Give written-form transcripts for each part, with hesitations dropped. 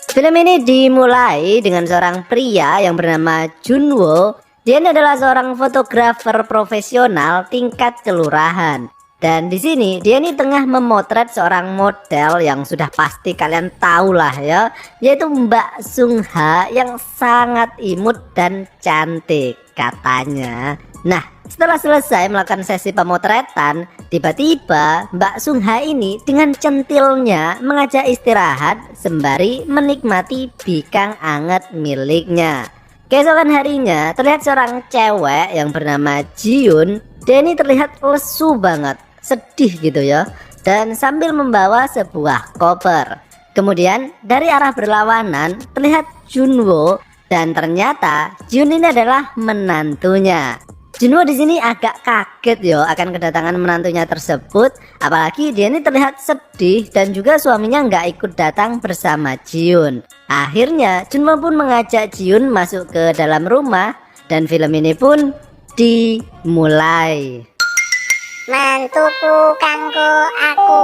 Film ini dimulai dengan seorang pria yang bernama Junwo. Dia ini adalah seorang fotografer profesional tingkat kelurahan. Dan di sini dia ini tengah memotret seorang model yang sudah pasti kalian tahu lah ya, yaitu Mbak Sung Ha yang sangat imut dan cantik katanya. Nah, setelah selesai melakukan sesi pemotretan, tiba-tiba Mbak Sung Ha ini dengan centilnya mengajak istirahat sembari menikmati bikang anget miliknya. Keesokan harinya terlihat seorang cewek yang bernama Jiun. Dia ini terlihat lesu banget, sedih gitu ya, dan sambil membawa sebuah koper. Kemudian dari arah berlawanan terlihat Junwo, dan ternyata Jun ini adalah menantunya. Junwo di sini agak kaget yo akan kedatangan menantunya tersebut, apalagi dia ini terlihat sedih dan juga suaminya nggak ikut datang bersama Jiun. Akhirnya Junwo pun mengajak Jiun masuk ke dalam rumah dan film ini pun dimulai. Mantuku kanggo aku.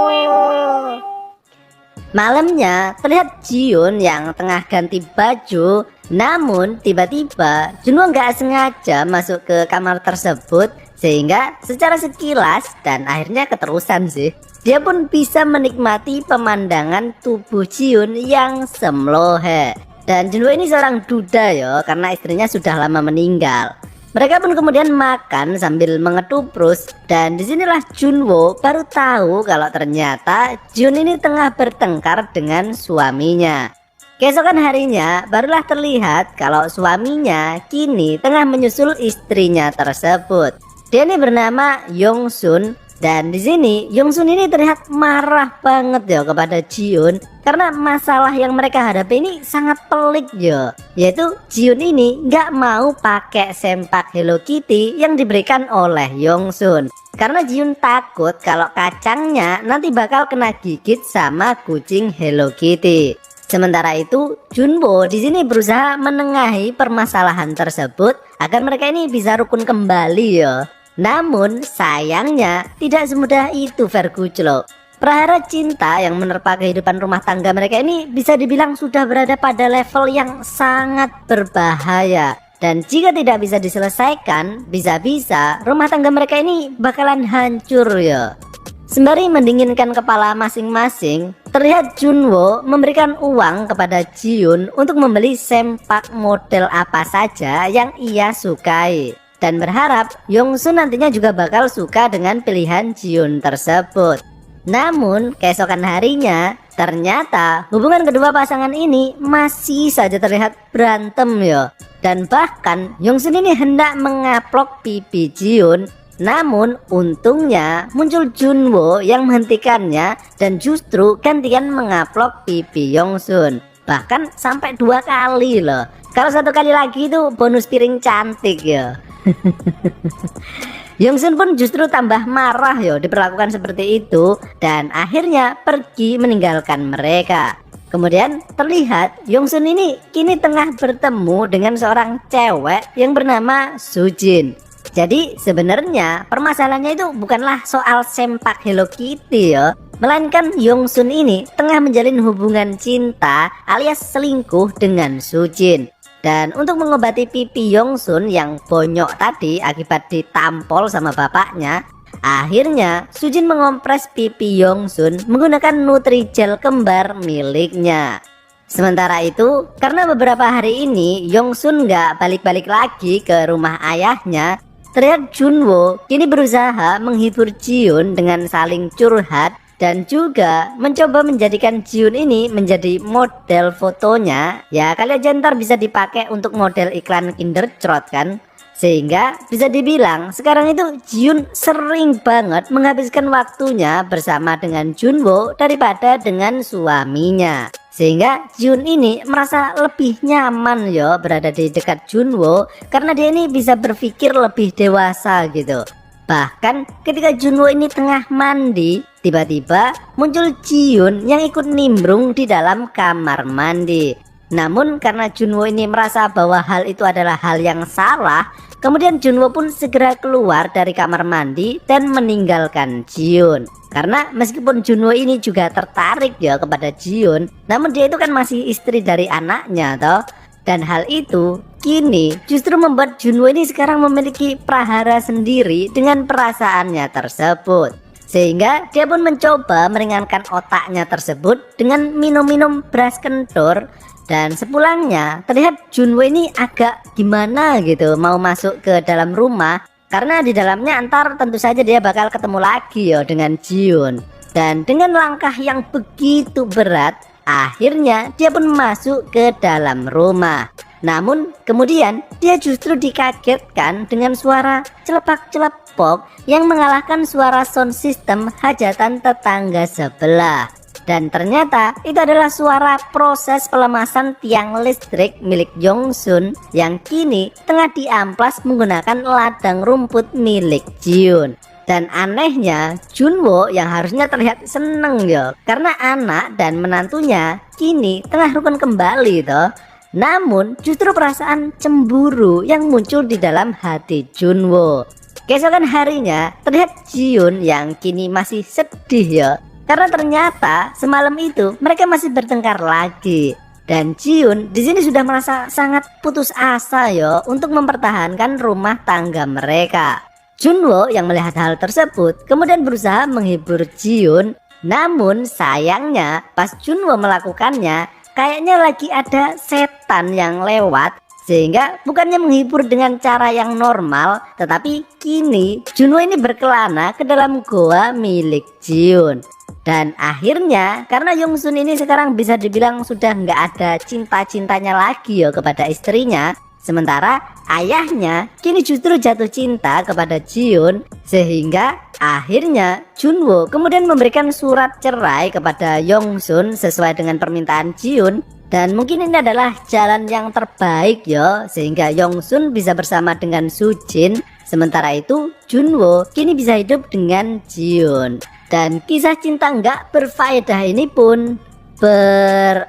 Malamnya terlihat Jiun yang tengah ganti baju, namun tiba-tiba Junwo nggak sengaja masuk ke kamar tersebut, sehingga secara sekilas dan akhirnya keterusan sih, dia pun bisa menikmati pemandangan tubuh Jiun yang semlohe. Dan Junwo ini seorang duda ya, karena istrinya sudah lama meninggal. Mereka pun kemudian makan sambil mengetuprus, dan disinilah Junwo baru tahu kalau ternyata Jun ini tengah bertengkar dengan suaminya. Keesokan harinya barulah terlihat kalau suaminya kini tengah menyusul istrinya tersebut. Dia ini bernama Yongsun, dan di sini Yongsun ini terlihat marah banget ya kepada Jiun karena masalah yang mereka hadapi ini sangat pelik ya, yaitu Jiun ini nggak mau pakai sempak Hello Kitty yang diberikan oleh Yongsun karena Jiun takut kalau kacangnya nanti bakal kena gigit sama kucing Hello Kitty. Sementara itu Junwo di sini berusaha menengahi permasalahan tersebut agar mereka ini bisa rukun kembali ya. Namun sayangnya tidak semudah itu Verguclo. Prahara cinta yang menerpa kehidupan rumah tangga mereka ini bisa dibilang sudah berada pada level yang sangat berbahaya. Dan jika tidak bisa diselesaikan, bisa-bisa rumah tangga mereka ini bakalan hancur ya. Sembari mendinginkan kepala masing-masing, terlihat Junwo memberikan uang kepada Jiun untuk membeli sempak model apa saja yang ia sukai, dan berharap Yongsun nantinya juga bakal suka dengan pilihan Jiun tersebut. Namun keesokan harinya ternyata hubungan kedua pasangan ini masih saja terlihat berantem ya. Dan bahkan Yongsun ini hendak mengaplok pipi Jiun, namun untungnya muncul Junwo yang menghentikannya dan justru gantian mengaplok pipi Yongsun. Bahkan sampai 2 kali loh. Kalau 1 kali lagi itu bonus piring cantik ya. Yongsun pun justru tambah marah yo diperlakukan seperti itu, dan akhirnya pergi meninggalkan mereka. Kemudian terlihat Yongsun ini kini tengah bertemu dengan seorang cewek yang bernama Sujin. Jadi sebenarnya permasalahannya itu bukanlah soal sempak Hello Kitty ya, melainkan Yongsun ini tengah menjalin hubungan cinta alias selingkuh dengan Sujin. Dan untuk mengobati pipi Yongsun yang bonyok tadi akibat ditampol sama bapaknya, akhirnya Sujin mengompres pipi Yongsun menggunakan Nutrijel kembar miliknya. Sementara itu, karena beberapa hari ini Yongsun nggak balik-balik lagi ke rumah ayahnya, terlihat Junwo kini berusaha menghibur Jiun dengan saling curhat dan juga mencoba menjadikan Jiun ini menjadi model fotonya. Ya kali aja ntar bisa dipakai untuk model iklan Kindercrot kan. Sehingga bisa dibilang sekarang itu Jiun sering banget menghabiskan waktunya bersama dengan Junwo daripada dengan suaminya. Sehingga Jiun ini merasa lebih nyaman yo berada di dekat Junwo karena dia ini bisa berpikir lebih dewasa gitu. Bahkan ketika Junwo ini tengah mandi, tiba-tiba muncul Jiun yang ikut nimbrung di dalam kamar mandi. Namun karena Junwo ini merasa bahwa hal itu adalah hal yang salah, kemudian Junwo pun segera keluar dari kamar mandi dan meninggalkan Jiun. Karena meskipun Junwo ini juga tertarik ya kepada Jiun, namun dia itu kan masih istri dari anaknya toh. Dan hal itu kini justru membuat Junwo ini sekarang memiliki prahara sendiri dengan perasaannya tersebut. Sehingga dia pun mencoba meringankan otaknya tersebut dengan minum-minum beras kentur. Dan sepulangnya terlihat Junwo ini agak gimana gitu mau masuk ke dalam rumah. Karena di dalamnya antar tentu saja dia bakal ketemu lagi ya dengan Jiun. Dan dengan langkah yang begitu berat, akhirnya dia pun masuk ke dalam rumah. Namun kemudian dia justru dikagetkan dengan suara celepak-celepok yang mengalahkan suara sound system hajatan tetangga sebelah. Dan ternyata itu adalah suara proses pelemasan tiang listrik milik Yongsun yang kini tengah diamplas menggunakan ladang rumput milik Jiun. Dan anehnya Junwo yang harusnya terlihat seneng ya karena anak dan menantunya kini tengah rukun kembali toh. Namun justru perasaan cemburu yang muncul di dalam hati Junwo. Keesokan harinya terlihat Jiun yang kini masih sedih ya karena ternyata semalam itu mereka masih bertengkar lagi. Dan Jiun di sini sudah merasa sangat putus asa ya untuk mempertahankan rumah tangga mereka. Junwo yang melihat hal tersebut kemudian berusaha menghibur Jiun. Namun sayangnya pas Junwo melakukannya kayaknya lagi ada setan yang lewat. Sehingga bukannya menghibur dengan cara yang normal, tetapi kini Junwo ini berkelana ke dalam goa milik Jiun. Dan akhirnya karena Yongsun ini sekarang bisa dibilang sudah nggak ada cinta-cintanya lagi ya kepada istrinya. Sementara ayahnya kini justru jatuh cinta kepada Jiun. Sehingga akhirnya Junwo kemudian memberikan surat cerai kepada Yongsun sesuai dengan permintaan Jiun. Dan mungkin ini adalah jalan yang terbaik ya, sehingga Yongsun bisa bersama dengan Sujin. Sementara itu Junwo kini bisa hidup dengan Jiun. Dan kisah cinta nggak berfaedah ini pun berakhir.